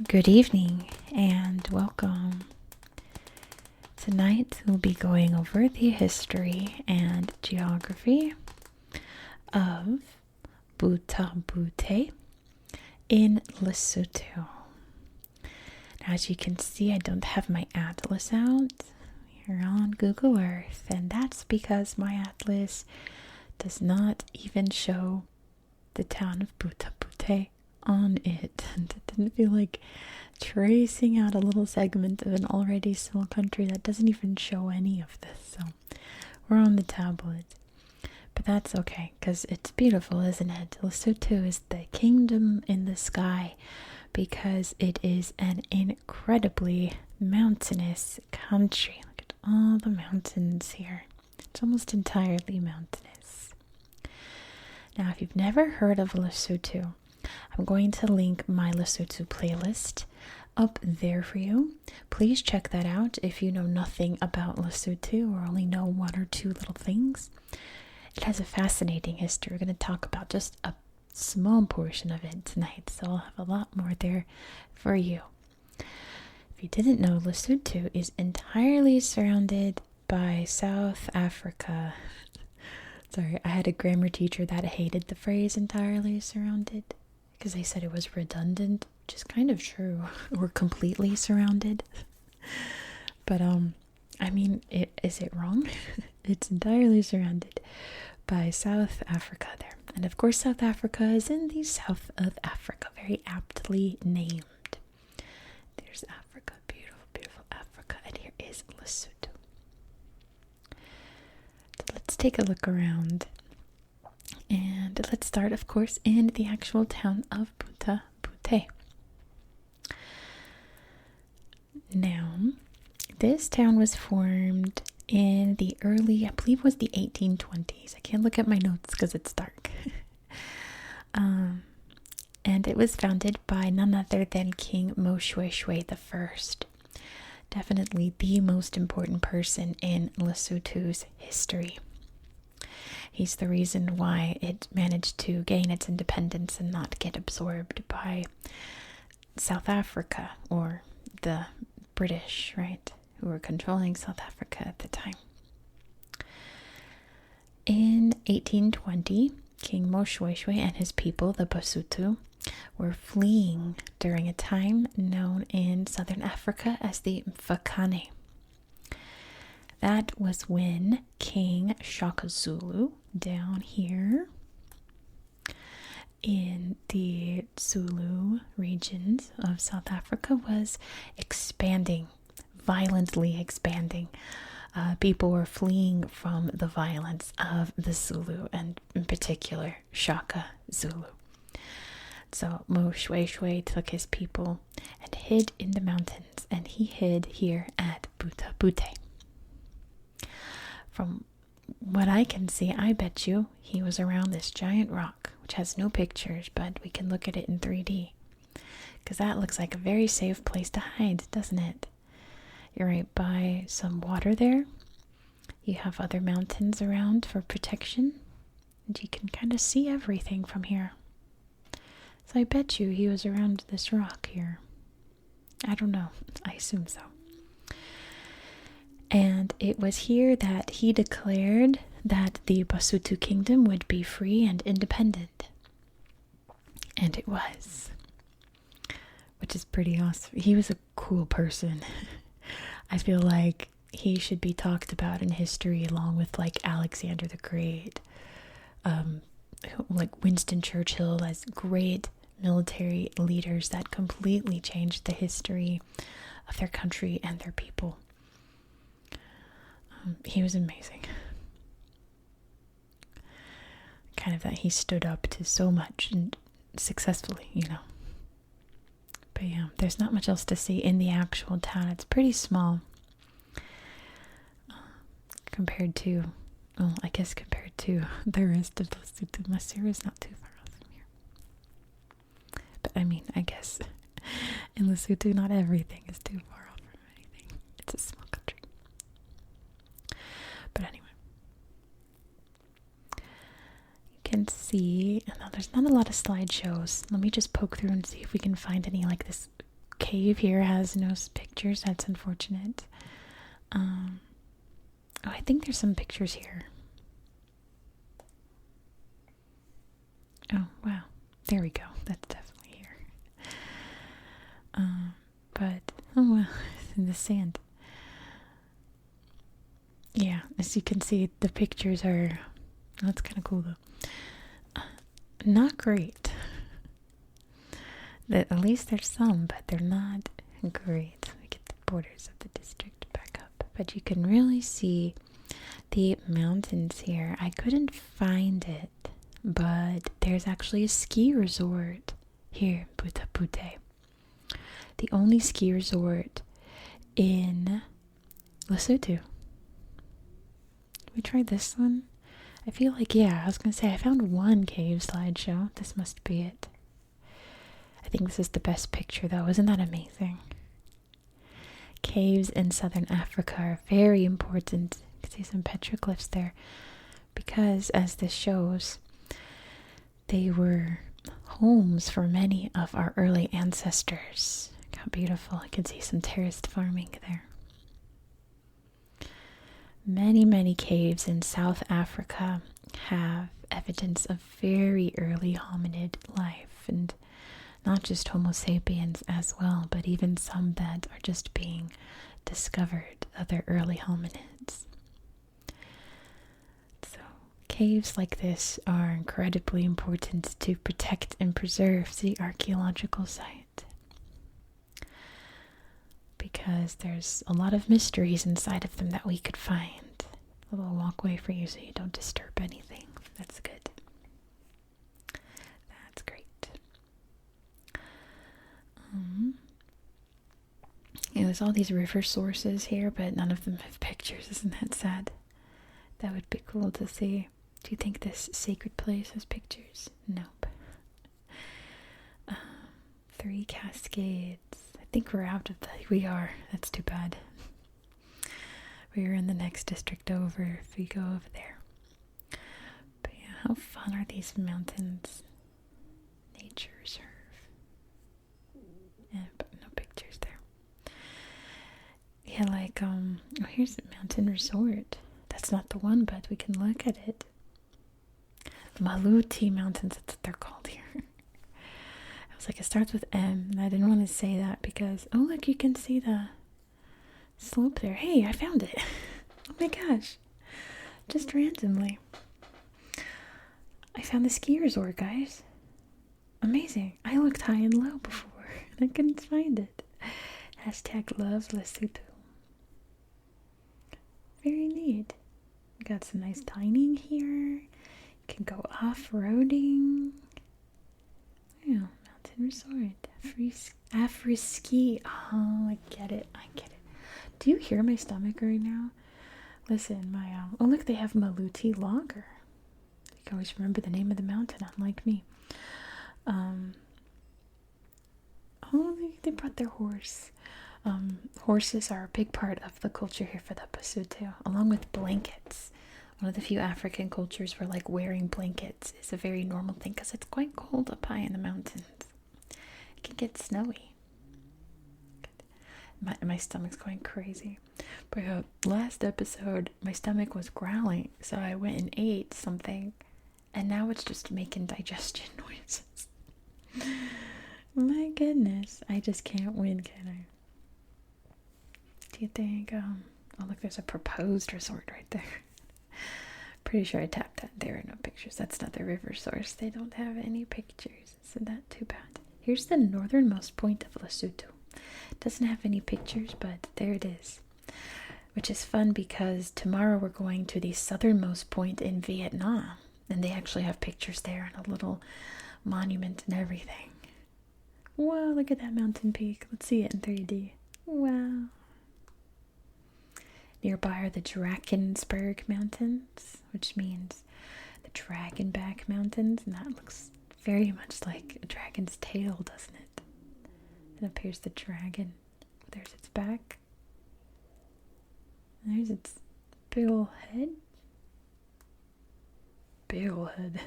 Good evening and welcome. Tonight we'll be going over the history and geography of Butha-Buthe in Lesotho. Now, as you can see, I don't have my atlas out here on Google Earth, and that's because my atlas does not even show the town of Butha-Buthe on it, and it didn't feel like tracing out a little segment of an already small country that doesn't even show any of this. So we're on the tablet, but that's okay because it's beautiful, isn't it? Lesotho is the kingdom in the sky because it is an incredibly mountainous country. Look at all the mountains here. It's almost entirely mountainous. Now, if you've never heard of Lesotho, I'm going to link my Lesotho playlist up there for you. Please check that out if you know nothing about Lesotho or only know one or two little things. It has a fascinating history. We're going to talk about just a small portion of it tonight, so I'll have a lot more there for you. If you didn't know, Lesotho is entirely surrounded by South Africa. Sorry, I had a grammar teacher that hated the phrase entirely surrounded because they said it was redundant, which is kind of true. We're completely surrounded. But, I mean, is it wrong? It's entirely surrounded by South Africa there. And of course, South Africa is in the south of Africa, very aptly named. There's Africa, beautiful, beautiful Africa. And here is Lesotho. So let's take a look around. And let's start, of course, in the actual town of Butha-Buthe. Now, this town was formed in the early, I believe it was the 1820s. I can't look at my notes because it's dark. And it was founded by none other than King Moshoeshoe I. Definitely the most important person in Lesotho's history. He's the reason why it managed to gain its independence and not get absorbed by South Africa or the British, right, who were controlling South Africa at the time. In 1820, King Moshoeshoe and his people, the Basotho, were fleeing during a time known in southern Africa as the Mfakane. That was when King Shaka Zulu, down here in the Zulu regions of South Africa, was expanding, violently expanding. People were fleeing from the violence of the Zulu, and in particular Shaka Zulu. So Moshoeshoe took his people and hid in the mountains, and he hid here at Butha-Buthe. From what I can see, I bet you he was around this giant rock, which has no pictures, but we can look at it in 3D. Because that looks like a very safe place to hide, doesn't it? You're right by some water there. You have other mountains around for protection. And you can kind of see everything from here. So I bet you he was around this rock here. I don't know. I assume so. And it was here that he declared that the Basotho kingdom would be free and independent. And it was. Which is pretty awesome. He was a cool person. I feel like he should be talked about in history along with like Alexander the Great. Like Winston Churchill as great military leaders that completely changed the history of their country and their people. He was amazing. Kind of that he stood up to so much and successfully, you know. But yeah, there's not much else to see in the actual town. It's pretty small compared to, well, I guess compared to the rest of Lesotho. Masiro is not too far off from here. But I mean, I guess in Lesotho, not everything is too far off from anything. It's a small country. But anyway, you can see, there's not a lot of slideshows. Let me just poke through and see if we can find any like this cave here has no pictures. That's unfortunate. Oh, I think there's some pictures here. Oh, wow. There we go. That's definitely here. But, oh well, it's in the sand. Yeah, as you can see, the pictures are, that's kind of cool though. Not great. At least there's some, but they're not great. Let me get the borders of the district back up. But you can really see the mountains here. I couldn't find it, but there's actually a ski resort here, Butha-Buthe. The only ski resort in Lesotho. We tried this one. I feel like, yeah, I was going to say I found one cave slideshow. This must be it. I think this is the best picture though. Isn't that amazing? Caves in southern Africa are very important. You can see some petroglyphs there because, as this shows, they were homes for many of our early ancestors. Look how beautiful. I can see some terraced farming there. Many, many caves in South Africa have evidence of very early hominid life, and not just Homo sapiens as well, but even some that are just being discovered, other early hominids. So caves like this are incredibly important to protect and preserve the archaeological site, because there's a lot of mysteries inside of them that we could find. A little walkway for you so you don't disturb anything. That's good. That's great. Yeah, there's all these river sources here, but none of them have pictures. Isn't that sad? That would be cool to see. Do you think this sacred place has pictures? Nope. 3 cascades. I think we're out of the... We are. That's too bad. We are in the next district over if we go over there. But yeah, how fun are these mountains? Nature reserve. Yeah, but no pictures there. Yeah, like, oh, here's a mountain resort. That's not the one, but we can look at it. Maluti Mountains, that's what they're called here. I was like, it starts with M, and I didn't want to say that because, oh, look, you can see the slope there. Hey, I found it. Oh my gosh. Just randomly. I found the ski resort, guys. Amazing. I looked high and low before, and I couldn't find it. Hashtag love Lesotho. Very neat. We got some nice dining here. You can go off-roading. Yeah, mountain resort. Afri-ski. Oh, I get it. I get it. Do you hear my stomach right now? Listen, my, oh look, they have Maluti Lager. You can always remember the name of the mountain, unlike me. Oh, they brought their horse. Horses are a big part of the culture here for the Basotho, along with blankets. One of the few African cultures where like wearing blankets is a very normal thing because it's quite cold up high in the mountains. It can get snowy. My stomach's going crazy. But last episode, my stomach was growling, so I went and ate something, and now it's just making digestion noises. My goodness, I just can't win, can I? Do you think, oh look, there's a proposed resort right there. Pretty sure I tapped that. There are no pictures. That's not the river source. They don't have any pictures. Isn't that too bad? Here's the northernmost point of Lesotho. Doesn't have any pictures, but there it is. Which is fun because tomorrow we're going to the southernmost point in Vietnam. And they actually have pictures there and a little monument and everything. Wow, look at that mountain peak. Let's see it in 3D. Wow. Nearby are the Drakensberg Mountains, which means the Dragonback Mountains, and that looks very much like a dragon's tail, doesn't it? And up here's the dragon. There's its back. And there's its big ol' head. Big ol' head.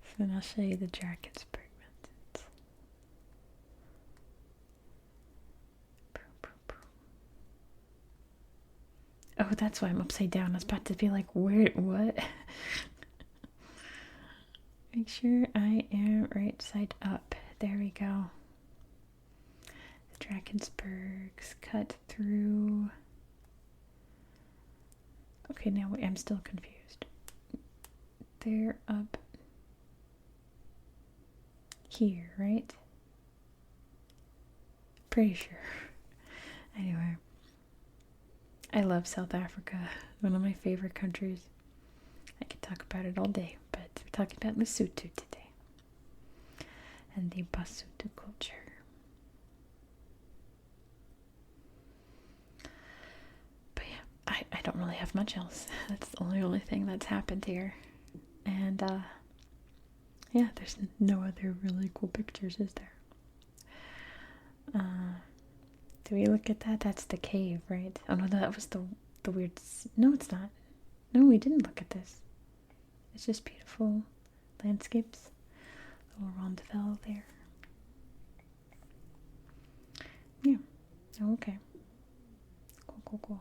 So then I'll show you the Drakensberg Mountains. Oh, that's why I'm upside down. I was about to be like, where, what? Make sure I am right side up. There we go. The Drakensbergs cut through. Okay, now I'm still confused. They're up here, right? Pretty sure. Anyway, I love South Africa. One of my favorite countries. I could talk about it all day, but we're talking about Lesotho today. And the Basotho culture. But yeah, I don't really have much else. That's the only thing that's happened here. And yeah, there's no other really cool pictures, is there? Do we look at that? That's the cave, right? Oh no, that was the weird. No, it's not. No, we didn't look at this. It's just beautiful landscapes. Little Rondevel there. Yeah. Oh, okay. Cool.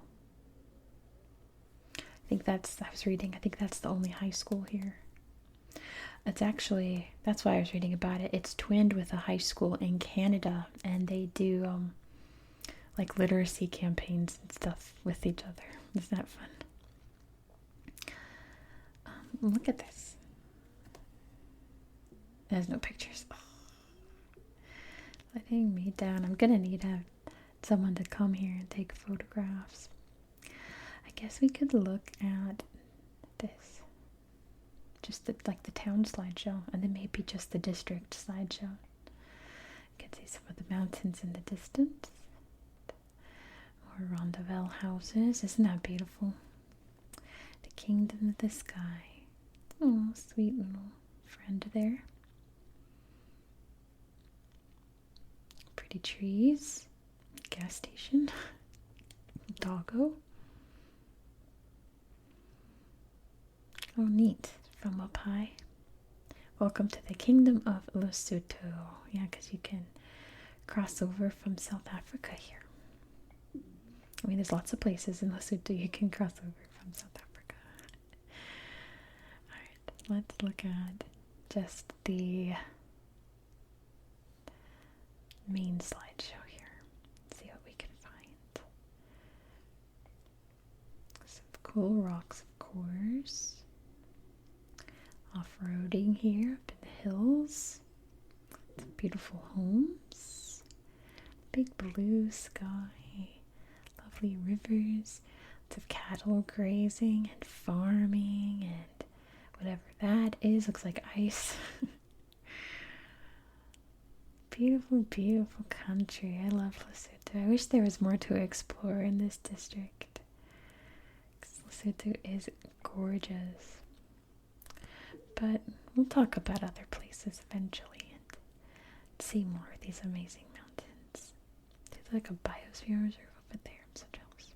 I think I was reading, I think that's the only high school here. It's actually, that's why I was reading about it. It's twinned with a high school in Canada, and they do like literacy campaigns and stuff with each other. Isn't that fun? Look at this. There's no pictures. Oh. Letting me down. I'm gonna need someone to come here and take photographs. I guess we could look at this. Just like the town slideshow, and then maybe just the district slideshow. You can see some of the mountains in the distance. More Rondevel houses. Isn't that beautiful? The Kingdom of the Sky. Oh, sweet little friend there. Pretty trees. Gas station. Doggo. Oh, neat. From up high. Welcome to the Kingdom of Lesotho. Yeah, because you can cross over from South Africa here. I mean, there's lots of places in Lesotho you can cross over from South Africa. Alright, let's look at just the main slideshow here. See what we can find. Some cool rocks, of course. Off-roading here up in the hills. Some beautiful homes. Big blue sky. Lovely rivers. Lots of cattle grazing and farming and whatever that is. Looks like ice. Beautiful, beautiful country. I love Lesotho. I wish there was more to explore in this district. Lesotho is gorgeous. But we'll talk about other places eventually and see more of these amazing mountains. There's like a biosphere reserve over there. I'm so jealous.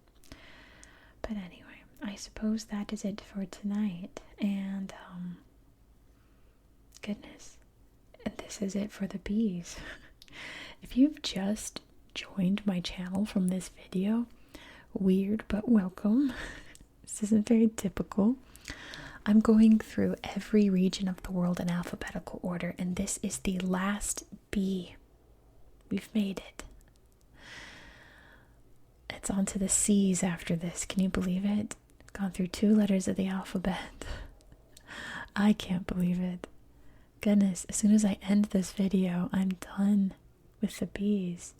But anyway, I suppose that is it for tonight. And, goodness. And this is it for the bees. If you've just joined my channel from this video, weird but welcome. This isn't very typical. I'm going through every region of the world in alphabetical order, and this is the last B. We've made it. It's on to the C's after this. Can you believe it? Gone through 2 letters of the alphabet. I can't believe it. Goodness, as soon as I end this video, I'm done with the B's.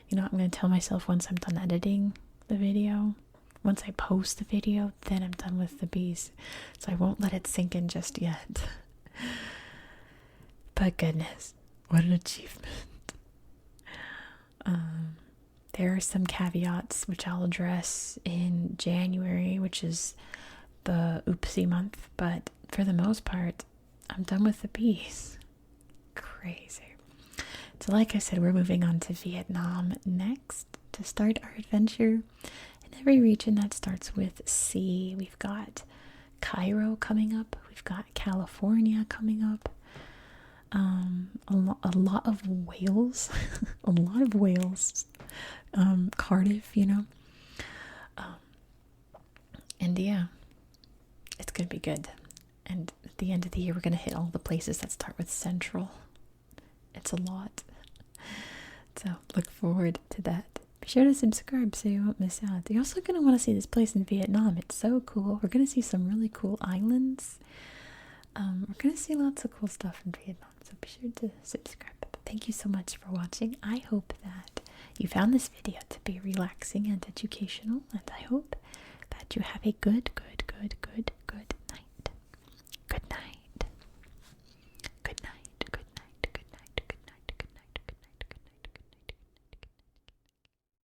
You know what I'm going to tell myself once I'm done editing the video? Once I post the video, then I'm done with the B's. So I won't let it sink in just yet. But goodness, what an achievement. There are some caveats which I'll address in January, which is the oopsie month. But for the most part, I'm done with the B's. Crazy. So like I said, we're moving on to Vietnam next to start our adventure. Every region that starts with C. We've got Cairo coming up. We've got California coming up. A lot of Wales. A lot of Wales. Cardiff, you know. And yeah, it's going to be good. And at the end of the year, we're going to hit all the places that start with Central. It's a lot. So look forward to that. Be sure to subscribe so you won't miss out. You're also going to want to see this place in Vietnam. It's so cool. We're going to see some really cool islands. We're going to see lots of cool stuff in Vietnam. So be sure to subscribe. But thank you so much for watching. I hope that you found this video to be relaxing and educational. And I hope that you have a good